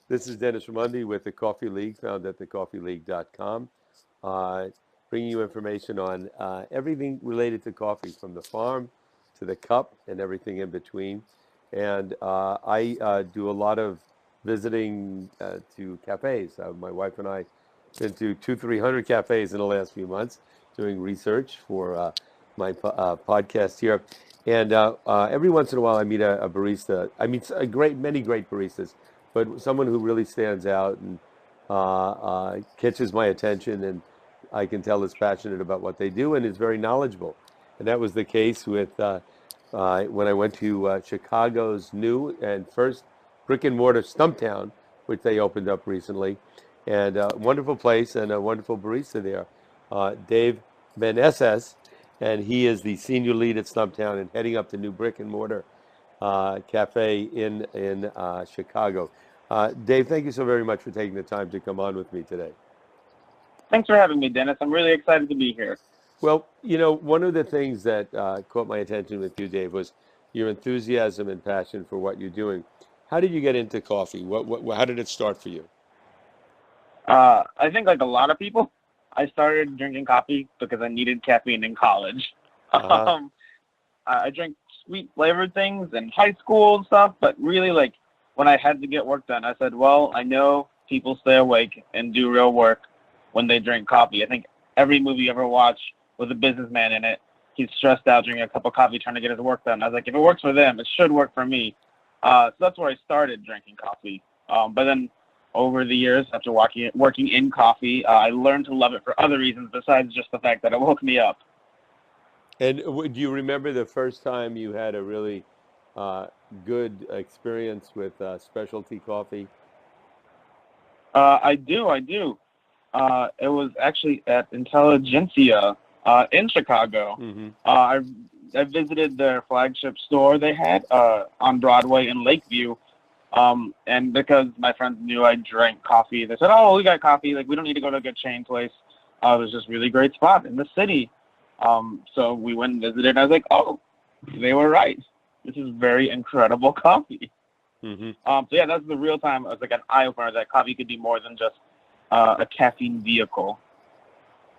This is Dennis Raimondi with the Coffee League, found at thecoffeeleague.com, uh, bringing you information on everything related to coffee, from the farm to the cup and everything in between. And I do a lot of visiting to cafes. My wife and I been to 300 cafes in the last few months doing research for my podcast here. And every once in a while, I meet a barista. I meet many great baristas, but someone who really stands out and catches my attention, and I can tell is passionate about what they do and is very knowledgeable. And that was the case with when I went to Chicago's new and first brick and mortar Stumptown, which they opened up recently, and a wonderful place and a wonderful barista there, Dave Meneses, and he is the senior lead at Stumptown and heading up the new brick and mortar cafe in Chicago. Dave, thank you so very much for taking the time to come on with me today. Thanks for having me, Dennis. I'm really excited to be here. Well, one of the things that caught my attention with you, Dave, was your enthusiasm and passion for what you're doing. How did you get into coffee? How did it start for you? I think like a lot of people, I started drinking coffee because I needed caffeine in college. Uh-huh. I drank sweet flavored things in high school and stuff, but really like when I had to get work done, I said, well, I know people stay awake and do real work when they drink coffee. I think every movie you ever watch with a businessman in it, he's stressed out drinking a cup of coffee trying to get his work done. I was like, if it works for them, it should work for me. So that's where I started drinking coffee. But then over the years, after working in coffee, I learned to love it for other reasons besides just the fact that it woke me up. And do you remember the first time you had a really good experience with specialty coffee? I do. It was actually at Intelligentsia in Chicago. Mm-hmm. I visited their flagship store they had on Broadway in Lakeview. And because my friends knew I drank coffee, they said, oh, we got coffee. Like, we don't need to go to a good chain place. It was just a really great spot in the city. So we went and visited, and I was like, oh, they were right. This is very incredible coffee. Mm-hmm. So yeah, that's the real time. It was like an eye-opener that coffee could be more than just a caffeine vehicle.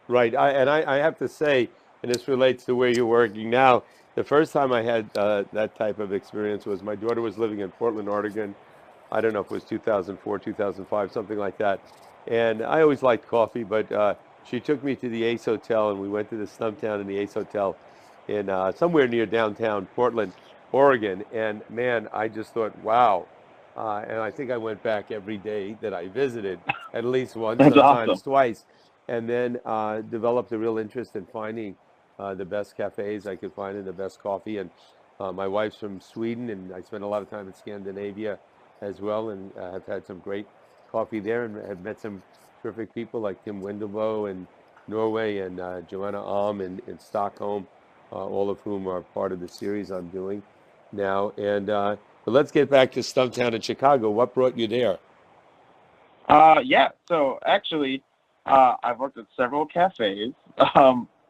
Right. I have to say, and this relates to where you're working now, the first time I had that type of experience was my daughter was living in Portland, Oregon. I don't know if it was 2004, 2005, something like that. And I always liked coffee, but she took me to the Ace Hotel, and we went to the Stumptown in the Ace Hotel in somewhere near downtown Portland, Oregon. And man, I just thought, wow. And I think I went back every day that I visited, at least once, That's sometimes awesome. twice, and then developed a real interest in finding the best cafes I could find and the best coffee. And my wife's from Sweden, and I spent a lot of time in Scandinavia as well, and have had some great coffee there, and have met some terrific people like Tim Wendelbo in Norway, and Joanna Alm in Stockholm, all of whom are part of the series I'm doing now. And but let's get back to Stumptown in Chicago. What brought you there? Yeah. So actually, I've worked at several cafes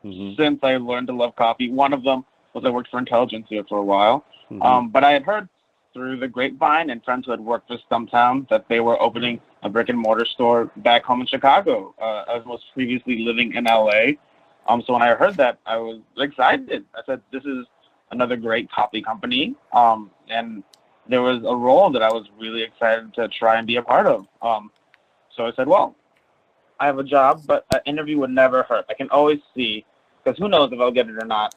Mm-hmm. since I learned to love coffee. One of them was I worked for Intelligentsia for a while. Mm-hmm. But I had heard through the grapevine and friends who had worked for Stumptown that they were opening a brick and mortar store back home in Chicago. I was previously living in LA. So when I heard that, I was excited. I said, this is another great coffee company. And there was a role that I was really excited to try and be a part of. So I said, well, I have a job, but an interview would never hurt. I can always see, because who knows if I'll get it or not.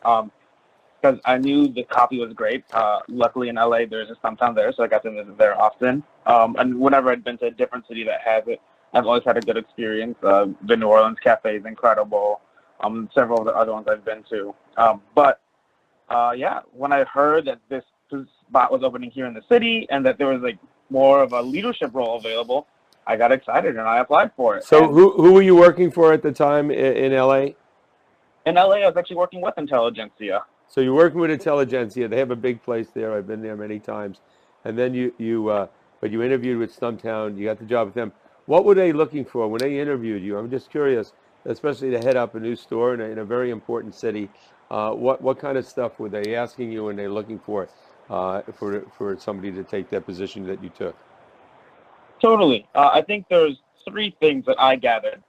Because I knew the coffee was great. Luckily in LA, there's a Stumptown there, so I got to visit there often. And whenever I'd been to a different city that has it, I've always had a good experience. The New Orleans Cafe is incredible. Several of the other ones I've been to. Yeah, when I heard that this spot was opening here in the city and that there was like more of a leadership role available, I got excited and I applied for it. So And who were you working for at the time in LA? in LA, I was actually working with Intelligentsia. So you're working with Intelligentsia. They have a big place there. I've been there many times. And then but you interviewed with Stumptown. You got the job with them. What were they looking for when they interviewed you? I'm just curious, especially to head up a new store in a very important city. What kind of stuff were they asking you and they looking for somebody to take that position that you took? Totally. I think there's three things that I gathered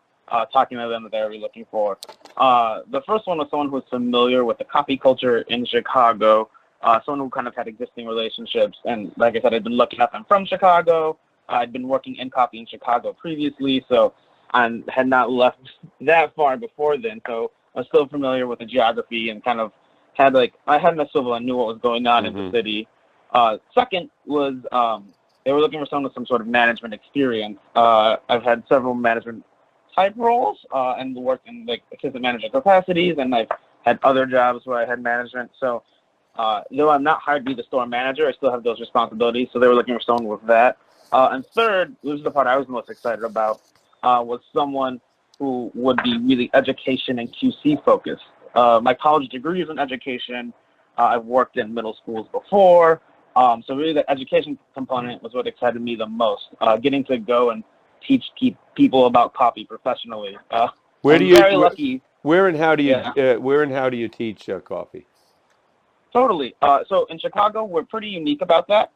talking to them that they were looking for. The first one was someone who was familiar with the coffee culture in Chicago, someone who kind of had existing relationships. And like I said, I'd been lucky enough. I'm from Chicago. I'd been working in coffee in Chicago previously, so I had not left that far before then. So I was still familiar with the geography and kind of had I had a swivel and knew what was going on in the city. Second was they were looking for someone with some sort of management experience. I've had several management type roles and worked in assistant manager capacities, and I've had other jobs where I had management. So though I'm not hired to be the store manager, I still have those responsibilities. So they were looking for someone with that. And third, this is the part I was most excited about, was someone who would be really education and QC focused. My college degree is in education. I've worked in middle schools before. So really the education component was what excited me the most, getting to go and teach people about coffee professionally. Lucky. Where and how do you teach coffee? Totally. So in Chicago, we're pretty unique about that,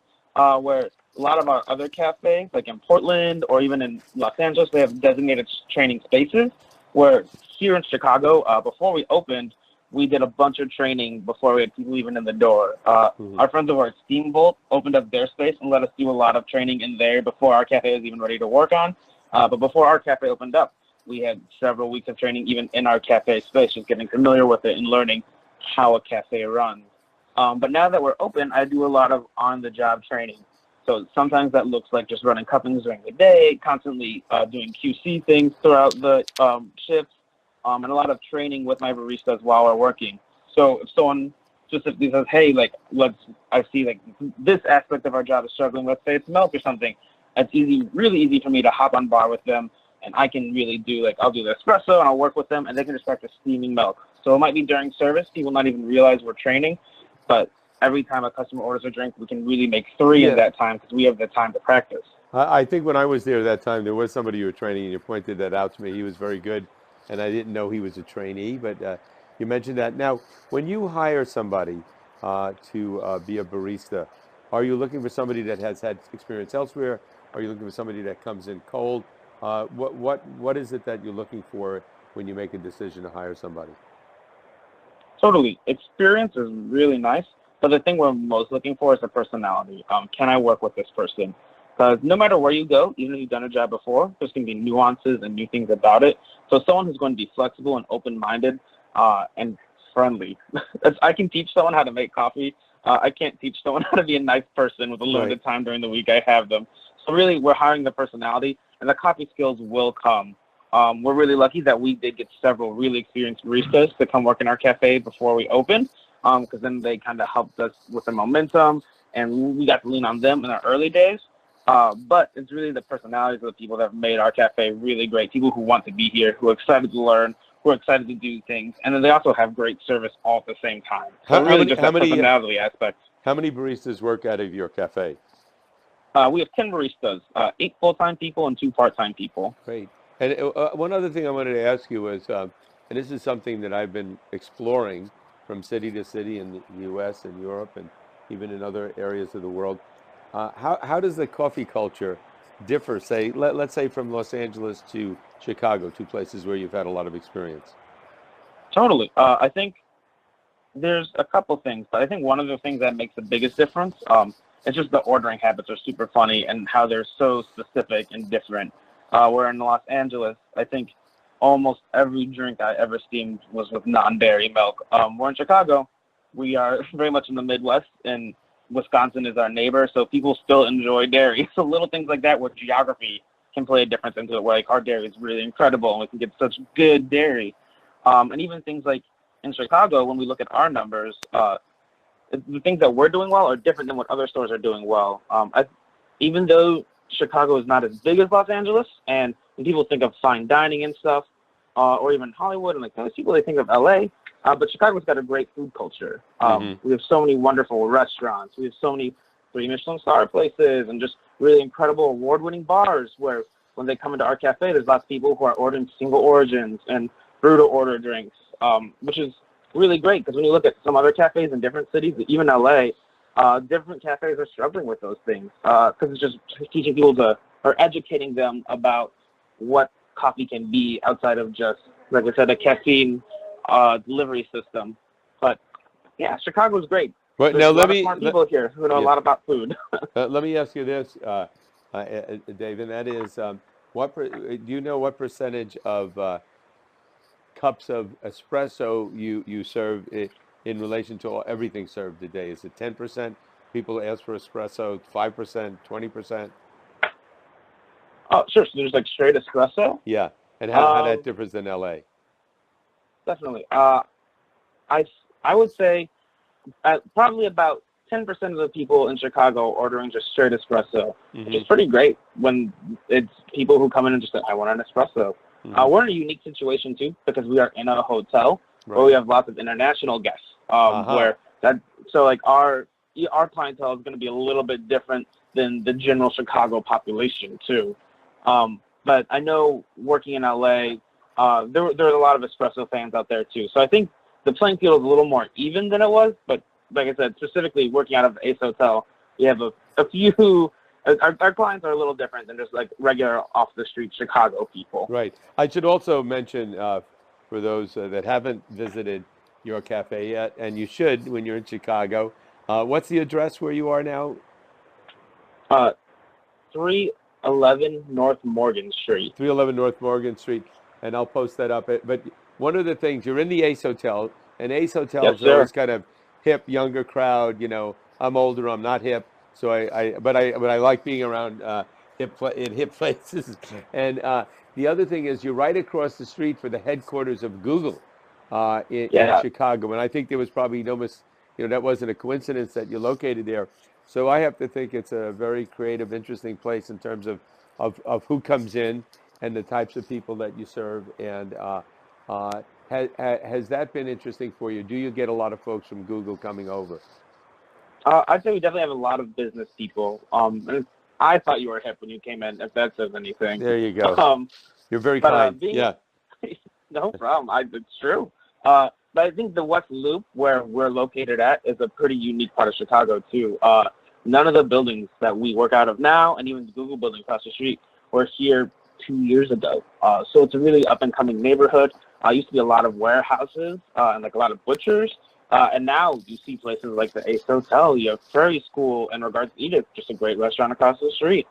where a lot of our other cafes, like in Portland or even in Los Angeles, they have designated training spaces, where here in Chicago, before we opened, we did a bunch of training before we had people even in the door. Our friends over at Steamboat opened up their space and let us do a lot of training in there before our cafe was even ready to work on. But before our cafe opened up, we had several weeks of training even in our cafe space, just getting familiar with it and learning how a cafe runs. But now that we're open, I do a lot of on-the-job training. So sometimes that looks like just running cuppings during the day, constantly doing QC things throughout the shifts, and a lot of training with my baristas while we're working. So if someone specifically says, hey, I see this aspect of our job is struggling, let's say it's milk or something, it's really easy for me to hop on bar with them, and I can really do, I'll do the espresso and I'll work with them, and they can just practice steaming milk. So it might be during service, people not even realize we're training, but every time a customer orders a drink, we can really make three in that time because we have the time to practice. I think when I was there that time, there was somebody you were training, and you pointed that out to me. He was very good, and I didn't know he was a trainee, but you mentioned that. Now, when you hire somebody to be a barista, are you looking for somebody that has had experience elsewhere? Are you looking for somebody that comes in cold? What is it that you're looking for when you make a decision to hire somebody? Totally. Experience is really nice, but the thing we're most looking for is the personality. Can I work with this person? Because no matter where you go, even if you've done a job before, there's going to be nuances and new things about it. So someone who's going to be flexible and open-minded and friendly. I can teach someone how to make coffee. I can't teach someone how to be a nice person with a limited time during the week I have them. So really, we're hiring the personality, and the coffee skills will come. We're really lucky that we did get several really experienced baristas to come work in our cafe before we opened, because then they kind of helped us with the momentum, and we got to lean on them in our early days. But it's really the personalities of the people that have made our cafe really great, people who want to be here, who are excited to learn, who are excited to do things, and then they also have great service all at the same time. So personality aspect. How many baristas work out of your cafe? We have 10 baristas, 8 full-time people and 2 part-time people. Great. And one other thing I wanted to ask you was, and this is something that I've been exploring from city to city in the U.S. and Europe and even in other areas of the world. How does the coffee culture differ, say, let's say from Los Angeles to Chicago, 2 places where you've had a lot of experience? Totally. I think there's a couple things, but I think one of the things that makes the biggest difference, it's just the ordering habits are super funny and how they're so specific and different. Where in Los Angeles, I think almost every drink I ever steamed was with non-dairy milk. We're in Chicago. We are very much in the Midwest, and Wisconsin is our neighbor, so people still enjoy dairy. So little things like that where geography can play a difference into it, where our dairy is really incredible and we can get such good dairy. And even things like in Chicago, when we look at our numbers, the things that we're doing well are different than what other stores are doing well. Even though Chicago is not as big as Los Angeles, and when people think of fine dining and stuff, or even Hollywood and those people, they think of LA, but Chicago's got a great food culture. We have so many wonderful restaurants. We have so many 3 Michelin star places and just really incredible award-winning bars where when they come into our cafe, there's lots of people who are ordering single origins and brew to order drinks, which is really great because when you look at some other cafes in different cities, even LA, different cafes are struggling with those things because it's just teaching people to or educating them about what coffee can be outside of just, like I said, a caffeine delivery system. But yeah, Chicago's great. But There's now a lot of smart people here who know a lot about food. let me ask you this, Dave, and that is, do you know what percentage of cups of espresso you serve in relation to everything served today? Is it 10% people ask for espresso, 5%, 20%? Oh, sure. So there's like straight espresso. Yeah, and how that differs than LA? Definitely. I would say probably about 10% of the people in Chicago ordering just straight espresso, which is pretty great when it's people who come in and just say, I want an espresso. We're in a unique situation too because we are in a hotel where we have lots of international guests. So like our clientele is going to be a little bit different than the general Chicago population too. But I know working in LA, there's a lot of espresso fans out there too. So I think the playing field is a little more even than it was. But like I said, specifically working out of Ace Hotel, we have a few. Our clients are a little different than just like regular off the street Chicago people. Right. I should also mention for those that haven't visited your cafe yet, and you should when you're in Chicago. What's the address where you are now? 311 North Morgan Street. 311 North Morgan Street, and I'll post that up. But one of the things, you're in the Ace Hotel, and Ace Hotels are always kind of hip, younger crowd. You know, I'm older, I'm not hip, so but I like being around hip places. And the other thing is, you're right across the street for the headquarters of Google in Chicago, and I think there was probably that wasn't a coincidence that you're located there. So I have to think it's a very creative, interesting place in terms of who comes in and the types of people that you serve. And has that been interesting for you? Do you get a lot of folks from Google coming over? I'd say we definitely have a lot of business people. And I thought you were hip when you came in, if that says anything. There you go. You're very kind. No problem. It's true. But I think the West Loop, where we're located at, is a pretty unique part of Chicago, too. None of the buildings that we work out of now, and even the Google building across the street, were here 2 years ago. So it's a really up-and-coming neighborhood. Used to be a lot of warehouses and like a lot of butchers. And now you see places like the Ace Hotel, you have Prairie School in regards to Egypt, just a great restaurant across the street.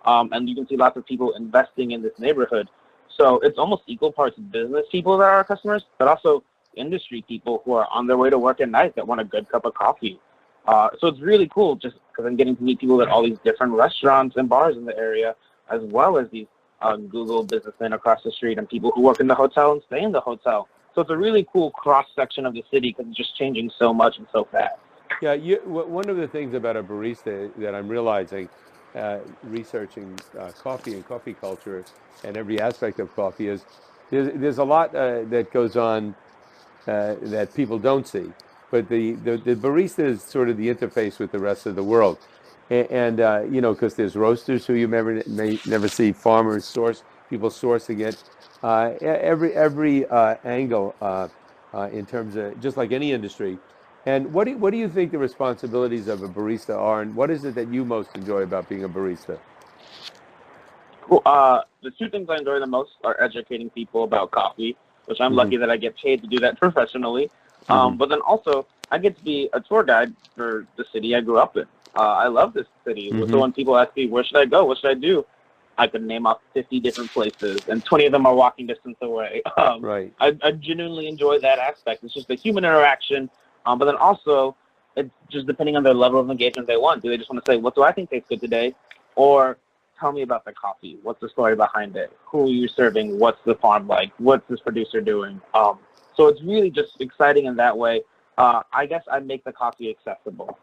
And you can see lots of people investing in this neighborhood. So it's almost equal parts business people that are our customers, but also industry people who are on their way to work at night that want a good cup of coffee. So it's really cool just because I'm getting to meet people at all these different restaurants and bars in the area, as well as these Google businessmen across the street and people who work in the hotel and stay in the hotel. So it's a really cool cross-section of the city because it's just changing so much and so fast. Yeah, one of the things about a barista that I'm realizing, researching coffee and coffee culture and every aspect of coffee, is there's a lot that goes on that people don't see. But the barista is sort of the interface with the rest of the world. And because there's roasters who you may never see, farmers, people sourcing it. Every angle in terms of just like any industry. And what do you think the responsibilities of a barista are, and what is it that you most enjoy about being a barista? Cool. The two things I enjoy the most are educating people about coffee, which I'm lucky that I get paid to do that professionally. But then also I get to be a tour guide for the city I grew up in. I love this city. So when people ask me, where should I go? What should I do? I could name off 50 different places, and 20 of them are walking distance away. Right. I genuinely enjoy that aspect. It's just the human interaction, but then also it's just depending on their level of engagement they want. Do they just want to say, what do I think tastes good today? Or tell me about the coffee. What's the story behind it? Who are you serving? What's the farm like? What's this producer doing? So it's really just exciting in that way. I guess I make the coffee accessible.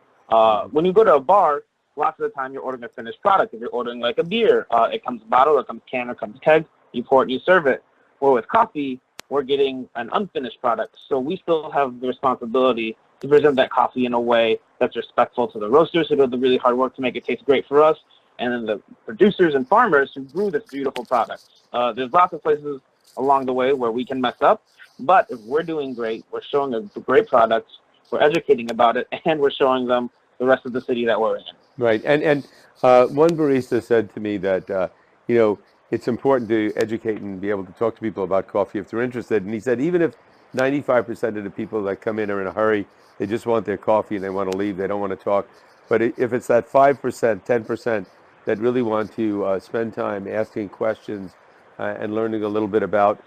When you go to a bar, lots of the time you're ordering a finished product. If you're ordering like a beer, it comes bottled, it comes canned, or comes keg. You pour it, you serve it. Where with coffee, we're getting an unfinished product. So we still have the responsibility to present that coffee in a way that's respectful to the roasters who do the really hard work to make it taste great for us, and then the producers and farmers who grew this beautiful product. There's lots of places along the way where we can mess up, but if we're doing great, we're showing a great product, we're educating about it, and we're showing them the rest of the city that we're in. Right, and one barista said to me that it's important to educate and be able to talk to people about coffee if they're interested. And he said, even if 95% of the people that come in are in a hurry, they just want their coffee and they want to leave, they don't want to talk. But if it's that 5%, 10% that really want to spend time asking questions and learning a little bit about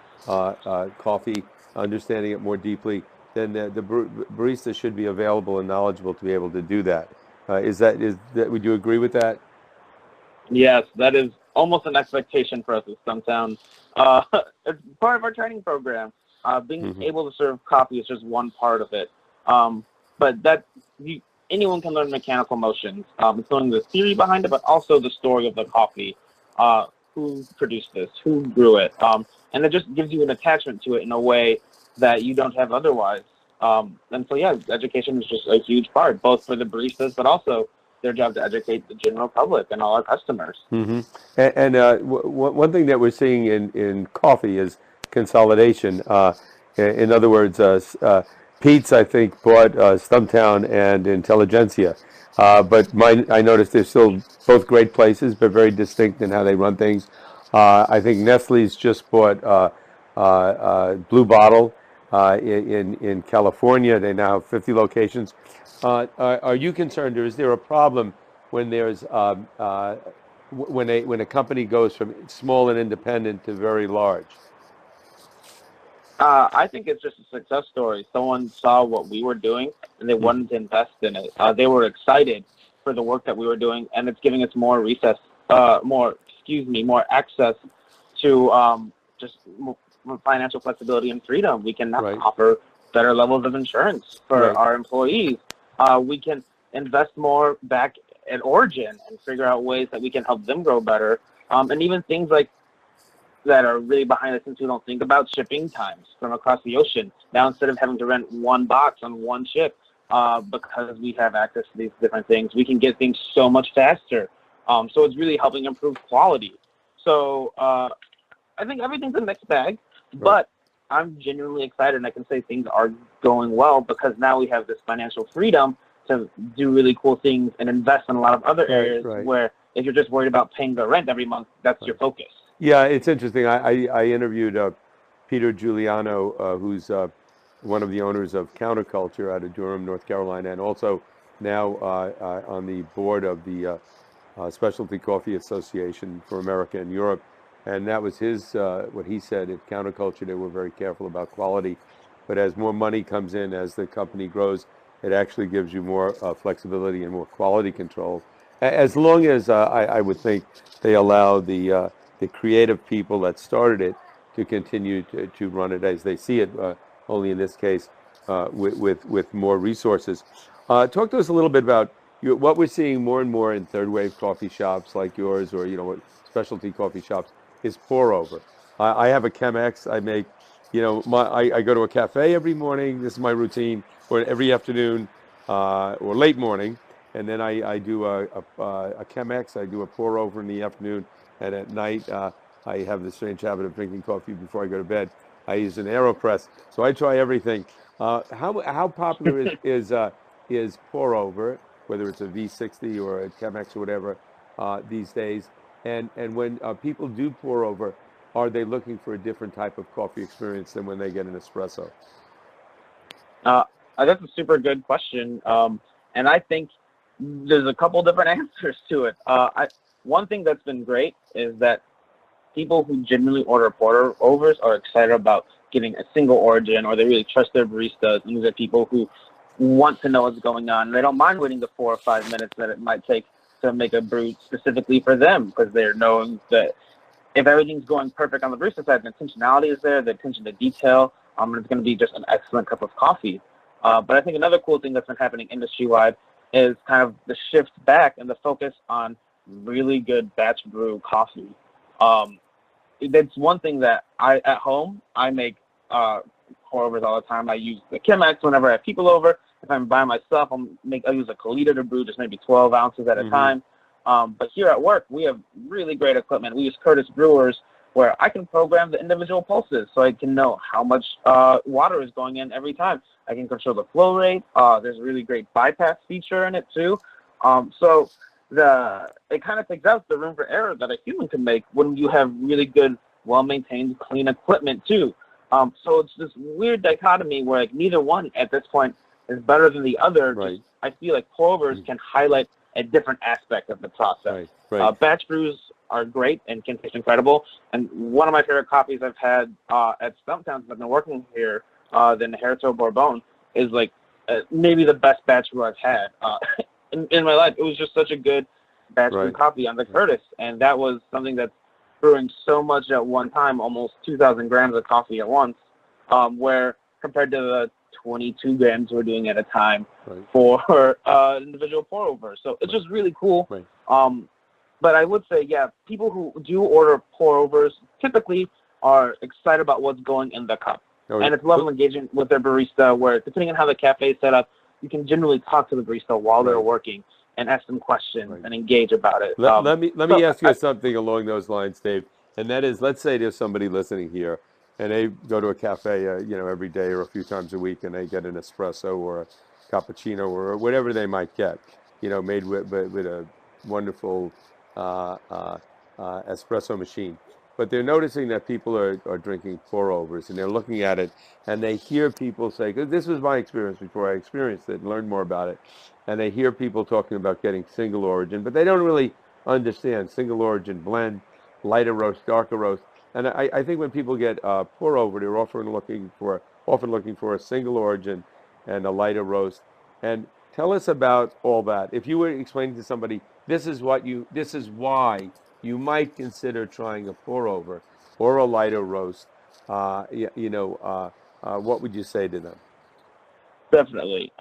coffee, understanding it more deeply, then the barista should be available and knowledgeable to be able to do that. Would you agree with that? Yes, that is almost an expectation for us at Stumptown. It's part of our training program. Being able to serve coffee is just one part of it. But anyone can learn mechanical motions. It's learning the theory behind it, but also the story of the coffee. Who produced this? Who grew it? And it just gives you an attachment to it in a way that you don't have otherwise. And so, yeah, education is just a huge part, both for the baristas, but also their job to educate the general public and all our customers. One thing that we're seeing in coffee is consolidation. In other words, Pete's, I think, bought Stumptown and Intelligentsia. But I noticed they're still both great places, but very distinct in how they run things. I think Nestle's just bought Blue Bottle in California. They now have 50 locations. Are you concerned, or is there a problem when there's when a company goes from small and independent to very large? I think it's just a success story. Someone saw what we were doing and they wanted to invest in it. They were excited for the work that we were doing, and it's giving us more access to just more financial flexibility and freedom. We can now offer better levels of insurance for our employees. We can invest more back at origin and figure out ways that we can help them grow better. And even things like that are really behind the scenes we don't think about, shipping times from across the ocean. Now, instead of having to rent one box on one ship, because we have access to these different things, we can get things so much faster. So it's really helping improve quality. So I think everything's a mixed bag, but I'm genuinely excited, and I can say things are going well because now we have this financial freedom to do really cool things and invest in a lot of other areas where if you're just worried about paying the rent every month, that's your focus. Yeah, it's interesting. I interviewed Peter Giuliano, who's one of the owners of Counterculture out of Durham, North Carolina, and also now on the board of the Specialty Coffee Association for America and Europe. And that was what he said at Counterculture. They were very careful about quality. But as more money comes in, as the company grows, it actually gives you more flexibility and more quality control. As long as I would think they allow the creative people that started it to continue to run it as they see it, only in this case with more resources. Talk to us a little bit about what we're seeing more and more in third wave coffee shops like yours, or specialty coffee shops, is pour over. I have a Chemex. I make, I go to a cafe every morning. This is my routine, or every afternoon, or late morning, and then I do a Chemex. I do a pour over in the afternoon. And at night, I have the strange habit of drinking coffee before I go to bed. I use an AeroPress, so I try everything. How popular is pour over, whether it's a V60 or a Chemex or whatever, these days? And when people do pour over, are they looking for a different type of coffee experience than when they get an espresso? That's a super good question, and I think there's a couple different answers to it. One thing that's been great is that people who genuinely order pour overs are excited about getting a single origin, or they really trust their baristas. And these are people who want to know what's going on. They don't mind waiting the 4 or 5 minutes that it might take to make a brew specifically for them, because they're knowing that if everything's going perfect on the barista side, the intentionality is there, the attention to detail, and it's going to be just an excellent cup of coffee. But I think another cool thing that's been happening industry-wide is kind of the shift back and the focus on really good batch brew coffee. That's one thing that at home I make pour overs all the time. I use the Chemex whenever I have people over. If I'm by myself, I use a colita to brew just maybe 12 ounces at a time. But here at work, we have really great equipment. We use Curtis brewers, where I can program the individual pulses, so I can know how much water is going in every time. I can control the flow rate. There's a really great bypass feature in it too. So it kind of takes out the room for error that a human can make when you have really good, well-maintained, clean equipment too. So it's this weird dichotomy where like neither one at this point is better than the other. Right. Just, I feel like pour-overs can highlight a different aspect of the process. Right. Batch brews are great and can taste incredible. And one of my favorite coffees I've had at Stumptown since I've been working here, the Inherito Bourbon, is like maybe the best batch brew I've had in my life. It was just such a good batch brew coffee on the Curtis, and that was something that's brewing so much at one time, almost 2,000 grams of coffee at once, where compared to the 22 grams we're doing at a time for individual pour over. So it's just really cool. But I would say, yeah, people who do order pour overs typically are excited about what's going in the cup. And it's level engagement with their barista, where depending on how the cafe is set up, you can generally talk to the barista while they're working and ask them questions and engage about it. Let me ask you something along those lines, Dave. And that is, let's say there's somebody listening here, and they go to a cafe, every day or a few times a week, and they get an espresso or a cappuccino or whatever they might get, made with a wonderful espresso machine. But they're noticing that people are drinking pour-overs, and they're looking at it, and they hear people say, because this was my experience before I experienced it and learned more about it, and they hear people talking about getting single origin, but they don't really understand single origin blend, lighter roast, darker roast. And I think when people get pour-over, they're often looking for a single origin and a lighter roast. And tell us about all that. If you were explaining to somebody, this is why you might consider trying a pour-over or a lighter roast, what would you say to them? Definitely.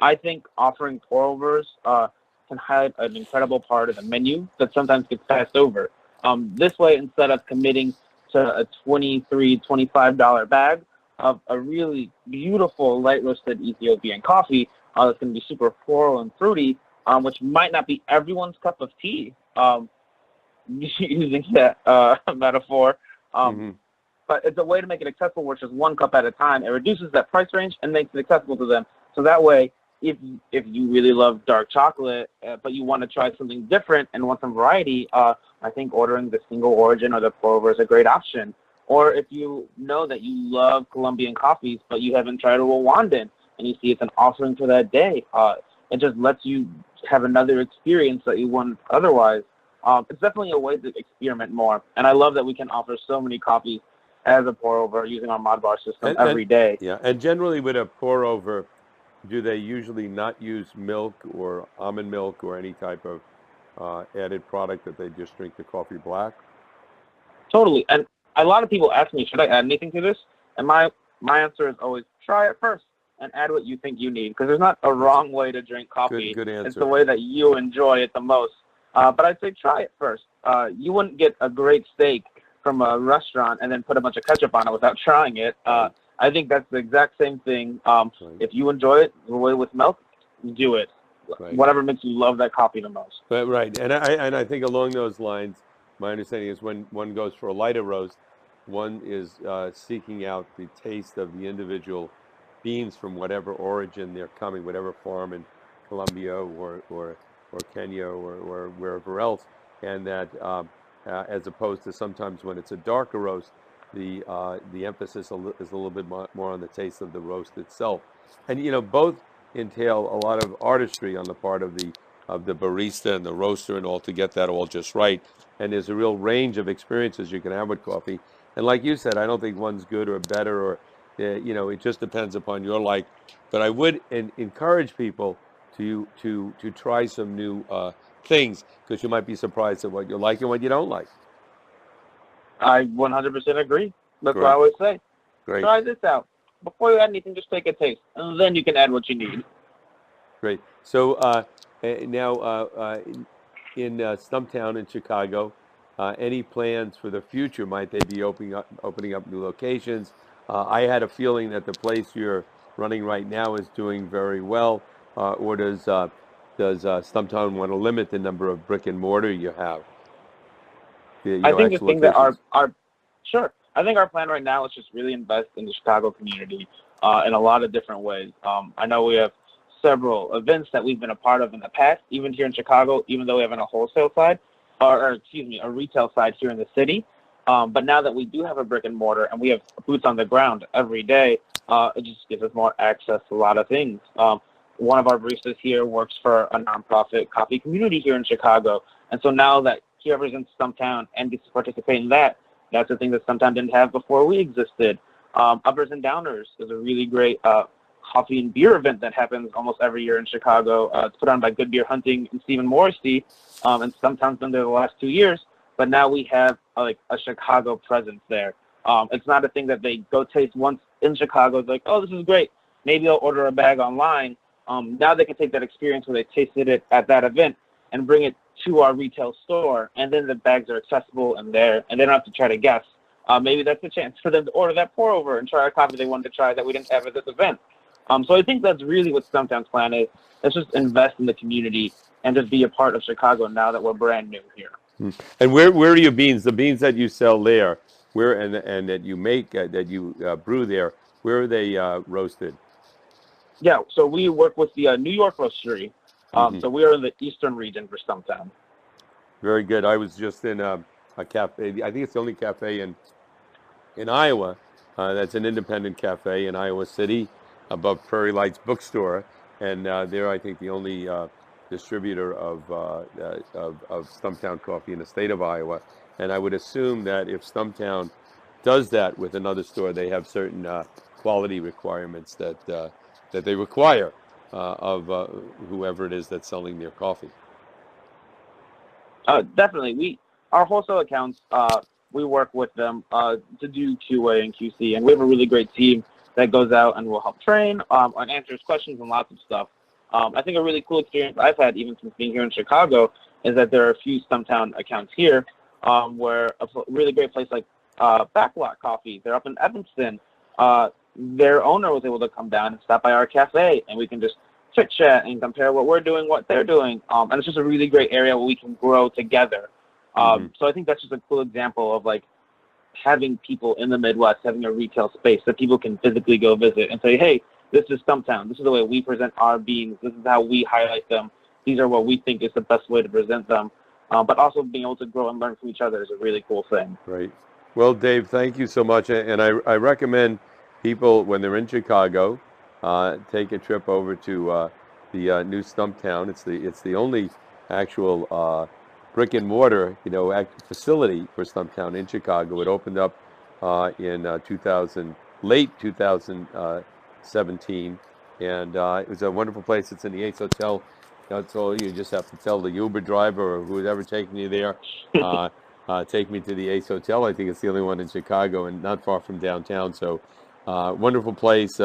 I think offering pour-overs can highlight an incredible part of the menu that sometimes gets passed over. This way, instead of committing to a $23, $25 bag of a really beautiful light roasted Ethiopian coffee that's going to be super floral and fruity, which might not be everyone's cup of tea, using that metaphor. But it's a way to make it accessible, which is one cup at a time. It reduces that price range and makes it accessible to them. So that way, if you really love dark chocolate, but you want to try something different and want some variety, I think ordering the single origin or the pour-over is a great option. Or if you know that you love Colombian coffees, but you haven't tried a Rwandan, and you see it's an offering for that day, it just lets you have another experience that you wouldn't otherwise. It's definitely a way to experiment more. And I love that we can offer so many coffees as a pour-over using our mod bar system every day. Yeah, and generally with a pour-over, do they usually not use milk or almond milk or any type of added product, that they just drink the coffee black? Totally. And a lot of people ask me, should I add anything to this? And my answer is always, try it first and add what you think you need. Because there's not a wrong way to drink coffee. Good answer. It's the way that you enjoy it the most. But I'd say try it first. You wouldn't get a great steak from a restaurant and then put a bunch of ketchup on it without trying it. I think that's the exact same thing. If you enjoy it the way with milk, do it. Whatever makes you love that coffee the most. Right. And I think along those lines, my understanding is when one goes for a lighter roast, one is seeking out the taste of the individual beans from whatever origin they're coming, whatever farm in Colombia or Kenya or wherever else, and that as opposed to sometimes when it's a darker roast, the emphasis is a little bit more on the taste of the roast itself. And both entail a lot of artistry on the part of the barista and the roaster and all to get that all just right. And there's a real range of experiences you can have with coffee. And like you said, I don't think one's good or better, or it just depends upon your like. But I would encourage people to try some new things, because you might be surprised at what you like and what you don't like. I 100% agree. That's what I always say. Great. Try this out. Before you add anything, just take a taste, and then you can add what you need. Great. So now in Stumptown in Chicago, any plans for the future? Might they be opening up new locations? I had a feeling that the place you're running right now is doing very well. Or does Stumptown want to limit the number of brick and mortar you have? I think the thing that I think our plan right now is just really invest in the Chicago community in a lot of different ways. I know we have several events that we've been a part of in the past, even here in Chicago, even though we have a wholesale side, or excuse me, a retail side here in the city. But now that we do have a brick and mortar and we have boots on the ground every day, it just gives us more access to a lot of things. One of our baristas here works for a nonprofit coffee community here in Chicago. And so now that he represents Stumptown and gets to participate in that, that's a thing that Stumptown didn't have before we existed. Uppers and Downers is a really great coffee and beer event that happens almost every year in Chicago. It's put on by Good Beer Hunting and Stephen Morrissey, and Stumptown's been there the last 2 years. But now we have like a Chicago presence there. It's not a thing that they go taste once in Chicago. It's like, oh, this is great. Maybe they'll order a bag online. Now they can take that experience where they tasted it at that event and bring it to our retail store, and then the bags are accessible and there, and they don't have to try to guess. Maybe that's a chance for them to order that pour over and try a coffee they wanted to try that we didn't have at this event. So I think that's really what Stumptown's plan is. Let's just invest in the community and just be a part of Chicago now that we're brand new here. And where are your beans? The beans that you sell there, where and that you make, that you brew there, where are they roasted? Yeah, so we work with the New York Roastery. So we are in the eastern region for Stumptown. Very good. I was just in a cafe. I think it's the only cafe in Iowa that's an independent cafe in Iowa City, above Prairie Lights Bookstore, and they're, I think, the only distributor of Stumptown coffee in the state of Iowa. And I would assume that if Stumptown does that with another store, they have certain quality requirements that they require of whoever it is that's selling their coffee. Definitely. Our wholesale accounts, we work with them to do QA and QC, and we have a really great team that goes out and will help train and answers questions and lots of stuff. I think a really cool experience I've had, even since being here in Chicago, is that there are a few Stumptown accounts here where a really great place like Backlot Coffee, they're up in Evanston. Their owner was able to come down and stop by our cafe, and we can just chit chat and compare what we're doing, what they're doing. And it's just a really great area where we can grow together. So I think that's just a cool example of like having people in the Midwest, having a retail space that people can physically go visit and say, hey, this is Stumptown. This is the way we present our beans. This is how we highlight them. These are what we think is the best way to present them. But also being able to grow and learn from each other is a really cool thing. Right. Well, Dave, thank you so much. And I recommend people, when they're in Chicago, take a trip over to the new Stumptown. It's the only actual brick and mortar, facility for Stumptown in Chicago. It opened up in late 2017, and it was a wonderful place. It's in the Ace Hotel. That's all. You just have to tell the Uber driver or whoever taking you there, take me to the Ace Hotel. I think it's the only one in Chicago and not far from downtown. So wonderful place.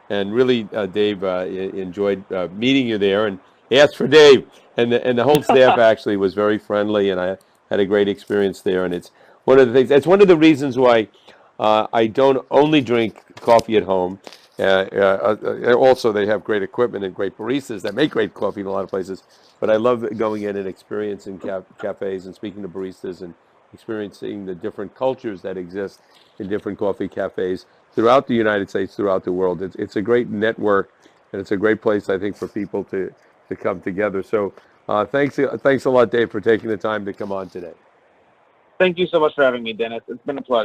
And really, Dave, enjoyed meeting you there, and asked for Dave. And the whole staff actually was very friendly, and I had a great experience there. And it's one of the things. It's one of the reasons why I don't only drink coffee at home. Also, they have great equipment and great baristas that make great coffee in a lot of places. But I love going in and experiencing cafes and speaking to baristas and experiencing the different cultures that exist in different coffee cafes throughout the United States, throughout the world. It's a great network, and it's a great place, I think, for people to come together. So thanks a lot, Dave, for taking the time to come on today. Thank you so much for having me, Dennis. It's been a pleasure.